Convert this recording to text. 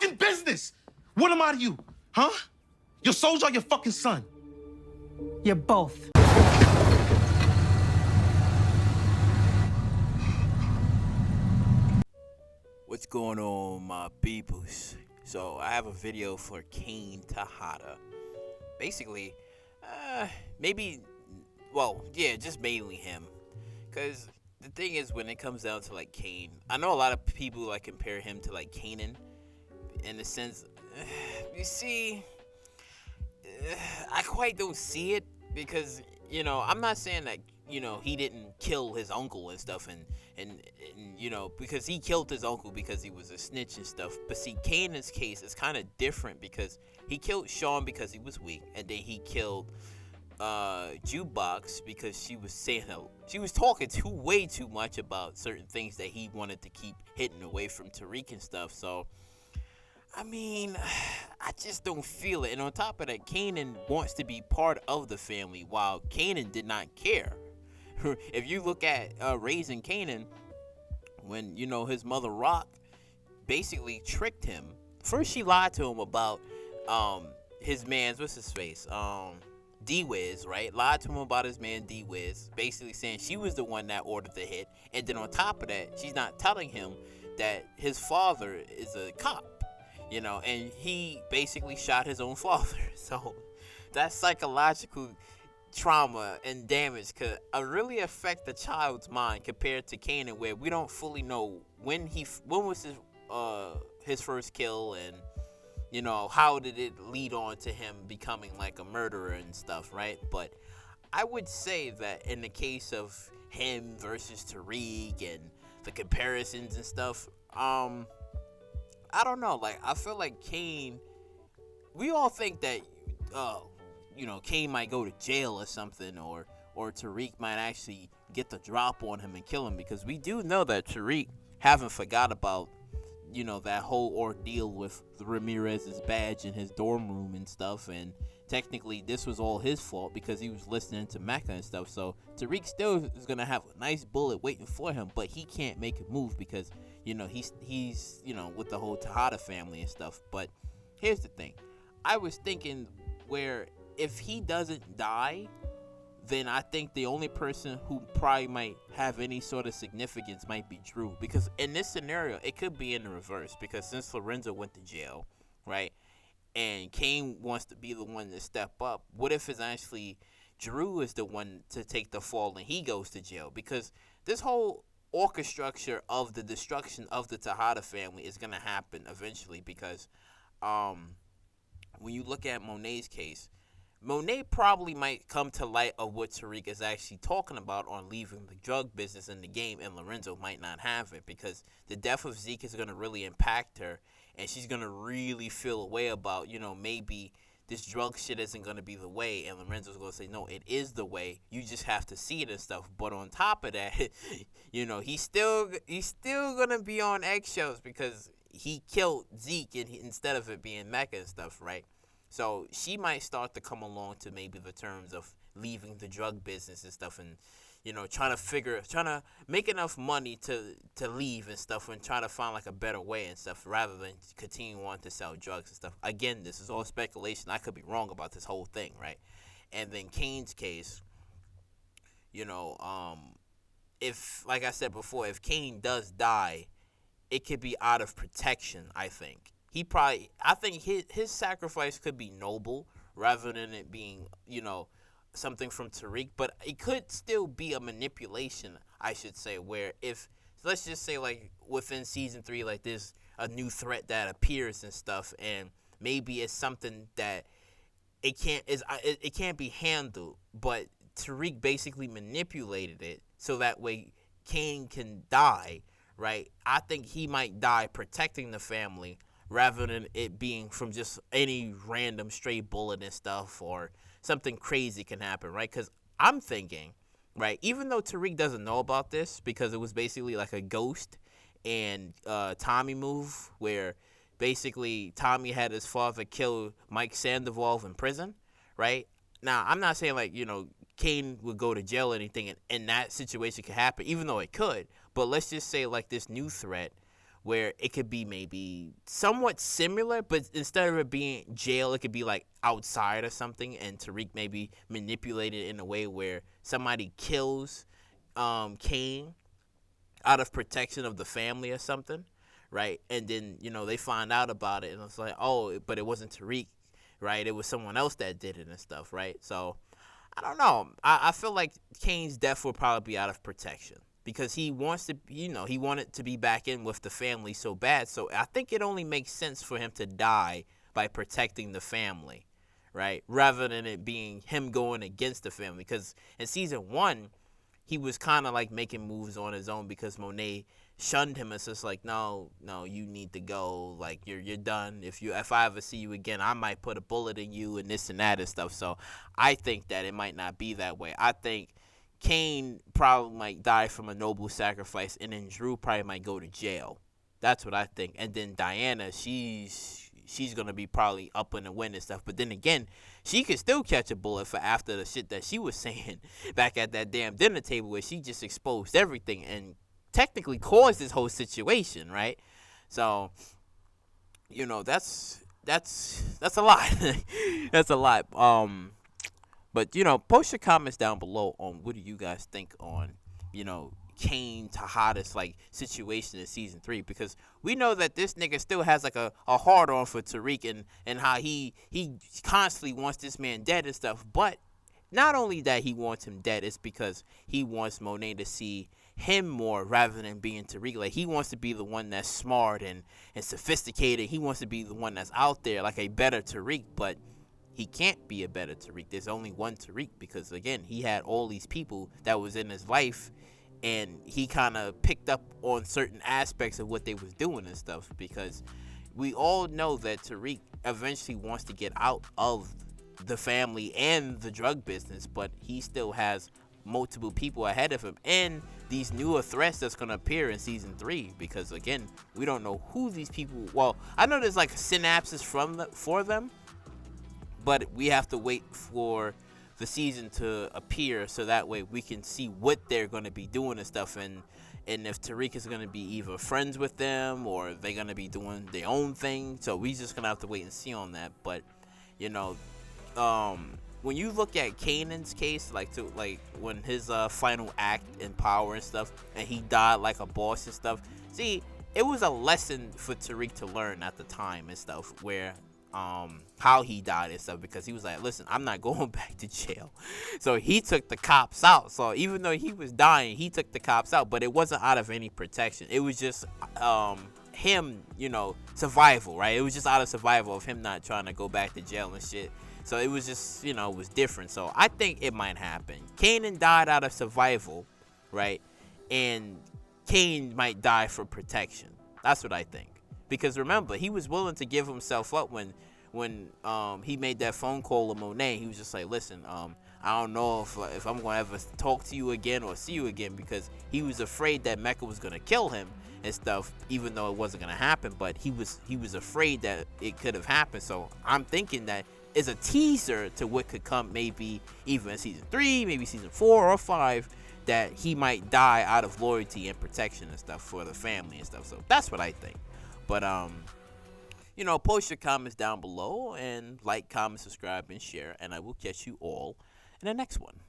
fucking business. What am I to you? Huh? Your soldier or your fucking son? You're both. What's going on, my peoples? So I have a video for Kane Tejada. Basically, just mainly him. Cause the thing is, when it comes down to like Kane, I know a lot of people like compare him to like Kanan, in the sense, you see, I quite don't see it because I'm not saying that he didn't kill his uncle and stuff and because he killed his uncle because he was a snitch and stuff. But see, Kanan's case is kind of different because he killed Shawn because he was weak, and then he killed Jukebox because she was talking way too much about certain things that he wanted to keep hidden away from Tariq and stuff. So I mean, I just don't feel it. And on top of that, Kanan wants to be part of the family, while Kanan did not care. If you look at raising Kanan, when his mother Rock basically tricked him. First, she lied to him about his man's D-Wiz, right? Lied to him about his man D-Wiz, basically saying she was the one that ordered the hit. And then on top of that, she's not telling him that his father is a cop. And he basically shot his own father. So that psychological trauma and damage could really affect the child's mind compared to Kanan, where we don't fully know when was his first kill, and how did it lead on to him becoming like a murderer and stuff, right? But I would say that in the case of him versus Tariq and the comparisons and stuff, I don't know. Like, I feel like Kane, we all think that, Kane might go to jail or something, or Tariq might actually get the drop on him and kill him, because we do know that Tariq haven't forgot about, that whole ordeal with Ramirez's badge in his dorm room and stuff, and technically this was all his fault because he was listening to Mecca and stuff. So Tariq still is going to have a nice bullet waiting for him, but he can't make a move because he's with the whole Tejada family and stuff. But here's the thing. I was thinking where if he doesn't die, then I think the only person who probably might have any sort of significance might be Drew. Because in this scenario, it could be in the reverse. Because since Lorenzo went to jail, right, and Kane wants to be the one to step up, what if it's actually Drew is the one to take the fall and he goes to jail? Because this whole orchestra of the destruction of the Tejada family is going to happen eventually, because when you look at Monet's case, Monet probably might come to light of what Tariq is actually talking about on leaving the drug business in the game, and Lorenzo might not have it, because the death of Zeke is going to really impact her, and she's going to really feel a way about, maybe this drug shit isn't going to be the way, and Lorenzo's going to say, no, it is the way. You just have to see it and stuff. But on top of that, he's still going to be on eggshells because he killed Zeke instead of it being Mecca and stuff, right? So she might start to come along to maybe the terms of leaving the drug business and stuff, and trying to make enough money to leave and stuff, and try to find like a better way and stuff, rather than continue on to sell drugs and stuff. Again, this is all speculation. I could be wrong about this whole thing, right? And then Kane's case, if, like I said before, if Kane does die, it could be out of protection. I think his sacrifice could be noble rather than it being, something from Tariq, but it could still be a manipulation, I should say, where if, let's just say, like, within season 3, like, there's a new threat that appears and stuff, and maybe it's something that it can't be handled, but Tariq basically manipulated it so that way Kane can die, right? I think he might die protecting the family rather than it being from just any random stray bullet and stuff, or something crazy can happen, right? Because I'm thinking, right, even though Tariq doesn't know about this, because it was basically like a Ghost and Tommy move, where basically Tommy had his father kill Mike Sandoval in prison, right? Now, I'm not saying, like, Kane would go to jail or anything, and that situation could happen, even though it could. But let's just say, like, this new threat where it could be maybe somewhat similar, but instead of it being jail, it could be like outside or something, and Tariq maybe manipulated in a way where somebody kills Kane out of protection of the family or something, right? And then, they find out about it, and it's like, oh, but it wasn't Tariq, right? It was someone else that did it and stuff, right? So, I don't know. I feel like Kane's death will probably be out of protection because he wants to, he wanted to be back in with the family so bad. So, I think it only makes sense for him to die by protecting the family, right? Rather than it being him going against the family. Because in season 1, he was kind of like making moves on his own because Monet shunned him. It's just like, no, you need to go. Like, you're done. If I ever see you again, I might put a bullet in you and this and that and stuff. So I think that it might not be that way. I think Kane probably might die from a noble sacrifice, and then Drew probably might go to jail. That's what I think. And then Diana, she's gonna be probably up in the wind and stuff. But then again, she could still catch a bullet for after the shit that she was saying back at that damn dinner table where she just exposed everything and technically caused this whole situation, right? So, that's a lot. That's a lot. But post your comments down below on what do you guys think on, Kane Tejada's like situation in season 3, because we know that this nigga still has like a hard on for Tariq and how he constantly wants this man dead and stuff. But not only that he wants him dead, it's because he wants Monet to see him more rather than being Tariq. Like, he wants to be the one that's smart and sophisticated. He wants to be the one that's out there like a better Tariq, but he can't be a better Tariq. There's only one Tariq because, again, he had all these people that was in his life, and he kind of picked up on certain aspects of what they was doing and stuff, because we all know that Tariq eventually wants to get out of the family and the drug business, but he still has multiple people ahead of him and these newer threats that's going to appear in season 3, because, again, we don't know who these people. Well, I know there's like synapses for them, but we have to wait for the season to appear so that way we can see what they're going to be doing and stuff, and if Tariq is going to be either friends with them or they're going to be doing their own thing. So we just going to have to wait and see on that. But when you look at Kanan's case, like when his final act in Power and stuff, and he died like a boss and stuff, see, it was a lesson for Tariq to learn at the time and stuff, where how he died and stuff, because he was like, listen, I'm not going back to jail. So he took the cops out. So even though he was dying, he took the cops out, but it wasn't out of any protection. It was just him, survival, right? It was just out of survival of him not trying to go back to jail and shit. So it was just, it was different. So I think it might happen. Kanan died out of survival, right? And Kane might die for protection. That's what I think. Because remember, he was willing to give himself up when he made that phone call to Monet. He was just like, listen, I don't know if I'm going to ever talk to you again or see you again, because he was afraid that Mecca was going to kill him and stuff, even though it wasn't going to happen. But he was afraid that it could have happened. So I'm thinking that is a teaser to what could come, maybe even in season 3, maybe season 4 or 5, that he might die out of loyalty and protection and stuff for the family and stuff. So that's what I think. But post your comments down below and like, comment, subscribe, and share, and I will catch you all in the next one.